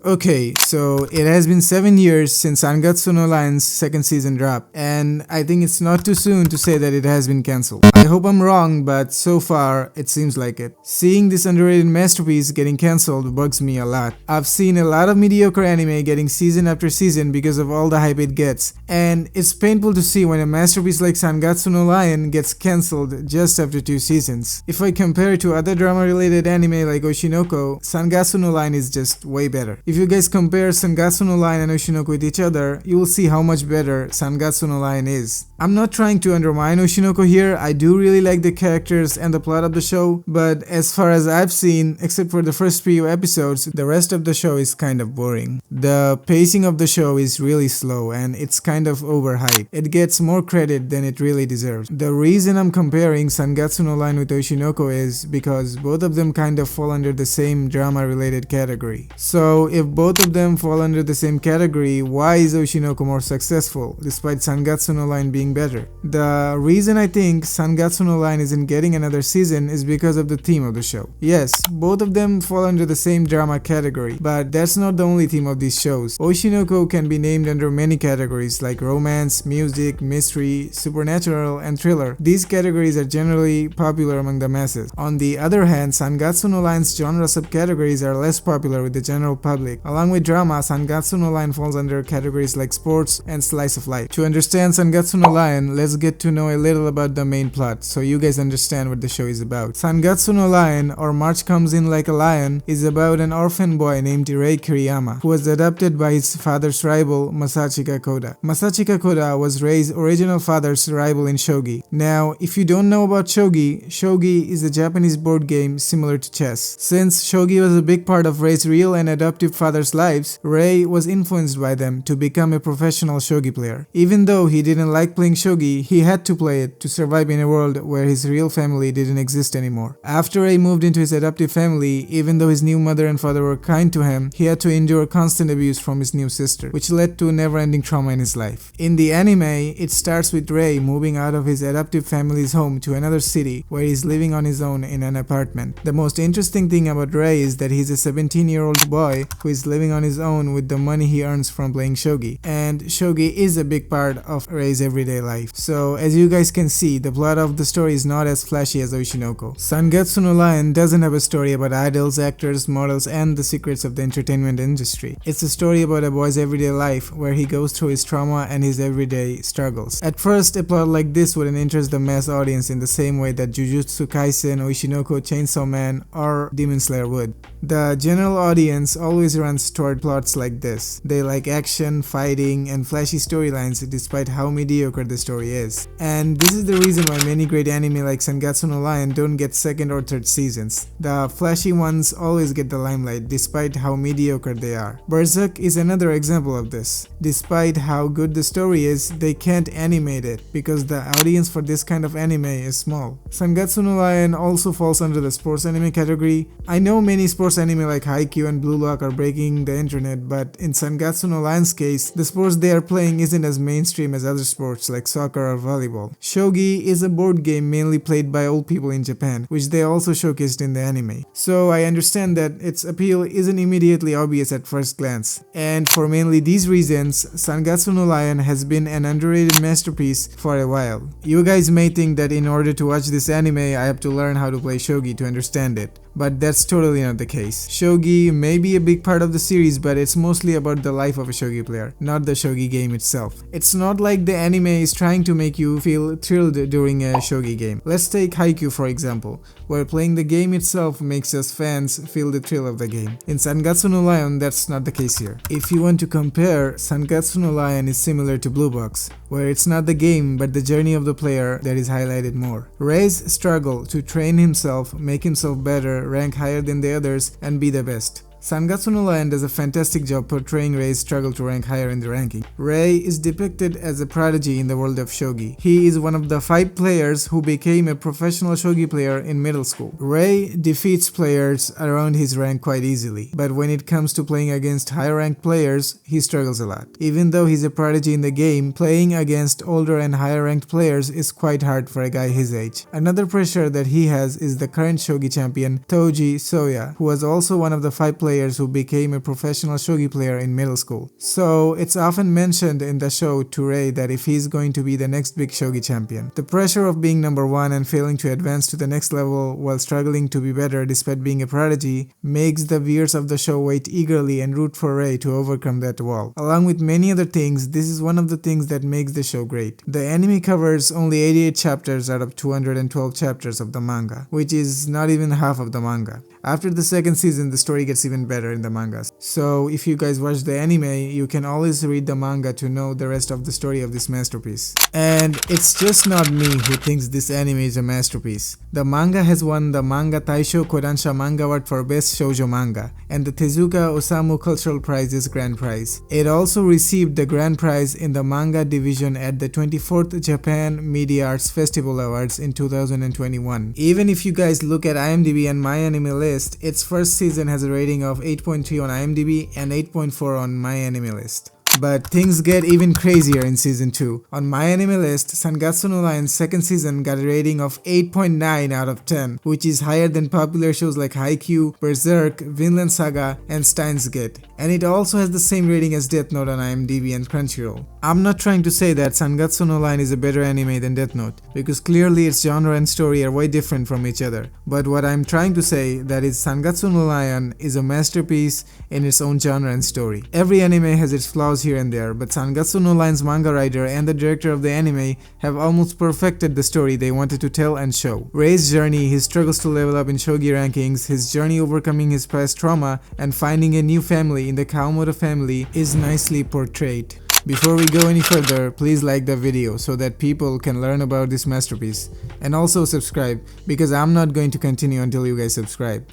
Okay, so it has been 7 years since Sangatsu no Line's second season dropped, and I think it's not too soon to say that it has been cancelled. I hope I'm wrong, but so far it seems like it. Seeing this underrated masterpiece getting cancelled bugs me a lot. I've seen a lot of mediocre anime getting season after season because of all the hype it gets, and it's painful to see when a masterpiece like Sangatsu no Lion gets cancelled just after 2 seasons. If I compare it to other drama-related anime like Oshinoko, Sangatsu no Lion is just way better. If you guys compare Sangatsu no Lion and Oshinoko with each other, you will see how much better Sangatsu no Lion is. I'm not trying to undermine Oshinoko here, I do really like the characters and the plot of the show, but as far as I've seen, except for the first few episodes, the rest of the show is kind of boring. The pacing of the show is really slow and it's kind of overhyped. It gets more credit than it really deserves. The reason I'm comparing Sangatsu no Lion with Oshinoko is because both of them kind of fall under the same drama-related category. So if both of them fall under the same category, why is Oshinoko more successful, despite Sangatsu no Lion being better? The reason I think Sangatsu no Lion isn't getting another season is because of the theme of the show. Yes, both of them fall under the same drama category, but that's not the only theme of these shows. Oshinoko can be named under many categories like romance, music, mystery, supernatural, and thriller. These categories are generally popular among the masses. On the other hand, Sangatsu no Lion's genre subcategories are less popular with the general public. Along with drama, Sangatsu no Lion falls under categories like sports and slice of life. To understand Sangatsu no Lion, let's get to know a little about the main plot, so you guys understand what the show is about. Sangatsu no Lion, or March Comes In Like a Lion, is about an orphan boy named Rei Kiriyama, who was adopted by his father's rival, Masachi Kakoda. Masachi Kakoda was Rei's original father's rival in shogi. Now, if you don't know about shogi, shogi is a Japanese board game similar to chess. Since shogi was a big part of Rei's real and adoptive father's lives, Rei was influenced by them to become a professional shogi player. Even though he didn't like playing shogi, he had to play it to survive in a world where his real family didn't exist anymore. After Rei moved into his adoptive family, even though his new mother and father were kind to him, he had to endure constant abuse from his new sister, which led to never-ending trauma in his life. In the anime, it starts with Rei moving out of his adoptive family's home to another city where he's living on his own in an apartment. The most interesting thing about Rei is that he's a 17-year-old boy who is living on his own with the money he earns from playing shogi. And shogi is a big part of Rei's everyday life. So as you guys can see, the plot of the story is not as flashy as Oshinoko. Sangatsu no Lion doesn't have a story about idols, actors, models, and the secrets of the entertainment industry. It's a story about a boy's everyday life where he goes through his trauma and his everyday struggles. At first, a plot like this wouldn't interest the mass audience in the same way that Jujutsu Kaisen, Oshinoko, Chainsaw Man, or Demon Slayer would. The general audience always runs toward plots like this. They like action, fighting, and flashy storylines despite how mediocre the story is. And this is the reason why many great anime like Sangatsu no Lion don't get second or third seasons. The flashy ones always get the limelight despite how mediocre they are. Berserk is another example of this. Despite how good the story is, they can't animate it because the audience for this kind of anime is small. Sangatsu no Lion also falls under the sports anime category. I know many sports anime like Haikyuu and Blue Lock are breaking the internet, but in Sangatsu no Lion's case, the sports they are playing isn't as mainstream as other sports like soccer or volleyball. Shogi is a board game mainly played by old people in Japan, which they also showcased in the anime. So I understand that its appeal isn't immediately obvious at first glance. And for mainly these reasons, Sangatsu no Lion has been an underrated masterpiece for a while. You guys may think that in order to watch this anime, I have to learn how to play shogi to understand it. But that's totally not the case. Shogi may be a big part of the series, but it's mostly about the life of a shogi player, not the shogi game itself. It's not like the anime is trying to make you feel thrilled during a shogi game. Let's take Haikyuu for example, where playing the game itself makes us fans feel the thrill of the game. In Sangatsu no Lion, that's not the case here. If you want to compare, Sangatsu no Lion is similar to Blue Box, where it's not the game but the journey of the player that is highlighted more. Rei's struggle to train himself, make himself better, rank higher than the others, and be the best. Sangatsu no Lion does a fantastic job portraying Rei's struggle to rank higher in the ranking. Rei is depicted as a prodigy in the world of shogi. He is one of the 5 players who became a professional shogi player in middle school. Rei defeats players around his rank quite easily, but when it comes to playing against higher ranked players, he struggles a lot. Even though he's a prodigy in the game, playing against older and higher ranked players is quite hard for a guy his age. Another pressure that he has is the current shogi champion, Toji Soya, who was also one of the 5 players players who became a professional shogi player in middle school. So it's often mentioned in the show to Rei that if he's going to be the next big shogi champion. The pressure of being number one and failing to advance to the next level while struggling to be better despite being a prodigy makes the viewers of the show wait eagerly and root for Rei to overcome that wall. Along with many other things, this is one of the things that makes the show great. The anime covers only 88 chapters out of 212 chapters of the manga, which is not even half of the manga. After the second season, the story gets even better in the mangas. So if you guys watch the anime, you can always read the manga to know the rest of the story of this masterpiece. And it's just not me who thinks this anime is a masterpiece. The manga has won the Manga Taisho Kodansha Manga Award for Best Shoujo Manga and the Tezuka Osamu Cultural Prize's Grand Prize. It also received the Grand Prize in the manga division at the 24th Japan Media Arts Festival Awards in 2021. Even if you guys look at IMDb and MyAnimeList, its first season has a rating of 8.3 on IMDb and 8.4 on MyAnimeList. But things get even crazier in season 2. On MyAnimeList, Sangatsu no Lion's second season got a rating of 8.9 out of 10, which is higher than popular shows like Haikyuu, Berserk, Vinland Saga, and Steins Gate. And it also has the same rating as Death Note on IMDb and Crunchyroll. I'm not trying to say that Sangatsu no Lion is a better anime than Death Note, because clearly its genre and story are way different from each other. But what I'm trying to say that is Sangatsu no Lion is a masterpiece in its own genre and story. Every anime has its flaws here and there, but Sangatsu no Lion's manga writer and the director of the anime have almost perfected the story they wanted to tell and show. Rei's journey, his struggles to level up in shogi rankings, his journey overcoming his past trauma, and finding a new family in the Kawamoto family is nicely portrayed. Before we go any further, please like the video so that people can learn about this masterpiece. And also subscribe, because I'm not going to continue until you guys subscribe.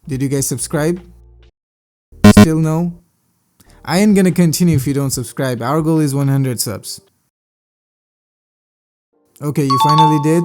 Did you guys subscribe? Still no? I ain't gonna continue if you don't subscribe. Our goal is 100 subs. Okay, you finally did?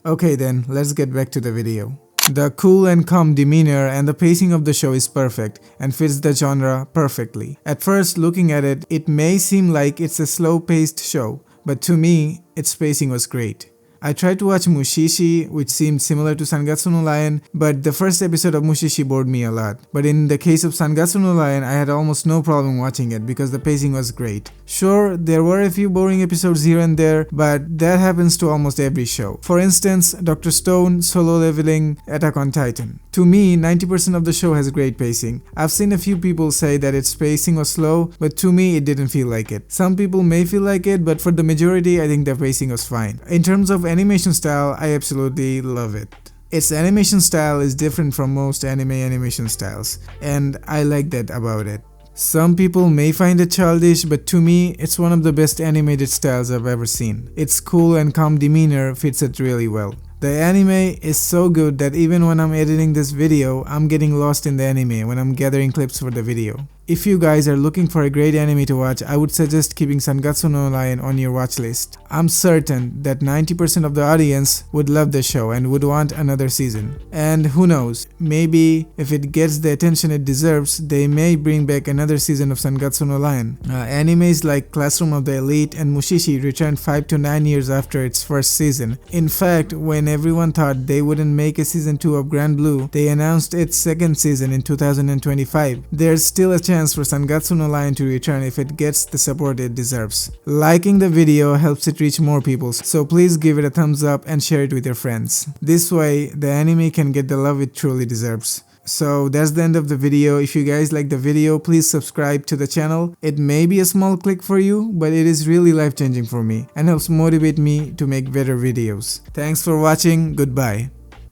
Okay then, let's get back to the video. The cool and calm demeanor and the pacing of the show is perfect and fits the genre perfectly. At first, looking at it, it may seem like it's a slow-paced show, but to me, its pacing was great. I tried to watch Mushishi, which seemed similar to Sangatsu no Lion, but the first episode of Mushishi bored me a lot. But in the case of Sangatsu no Lion, I had almost no problem watching it because the pacing was great. Sure, there were a few boring episodes here and there, but that happens to almost every show. For instance, Dr. Stone, Solo Leveling, Attack on Titan. To me, 90% of the show has great pacing. I've seen a few people say that its pacing was slow, but to me it didn't feel like it. Some people may feel like it, but for the majority, I think the pacing was fine. In terms of animation style, I absolutely love it. Its animation style is different from most anime animation styles, and I like that about it. Some people may find it childish, but to me, it's one of the best animated styles I've ever seen. Its cool and calm demeanor fits it really well. The anime is so good that even when I'm editing this video, I'm getting lost in the anime when I'm gathering clips for the video. If you guys are looking for a great anime to watch, I would suggest keeping Sangatsu no Lion on your watch list. I'm certain that 90% of the audience would love the show and would want another season. And who knows, maybe if it gets the attention it deserves, they may bring back another season of Sangatsu no Lion. Animes like Classroom of the Elite and Mushishi returned 5 to 9 years after its first season. In fact, when everyone thought they wouldn't make a season 2 of Grand Blue, they announced its second season in 2025. There's still a chance for Sangatsu no Lion to return if it gets the support it deserves. Liking the video helps it reach more people, so please give it a thumbs up and share it with your friends. This way, the anime can get the love it truly deserves. So that's the end of the video. If you guys like the video, please subscribe to the channel. It may be a small click for you, but it is really life-changing for me and helps motivate me to make better videos. Thanks for watching. Goodbye.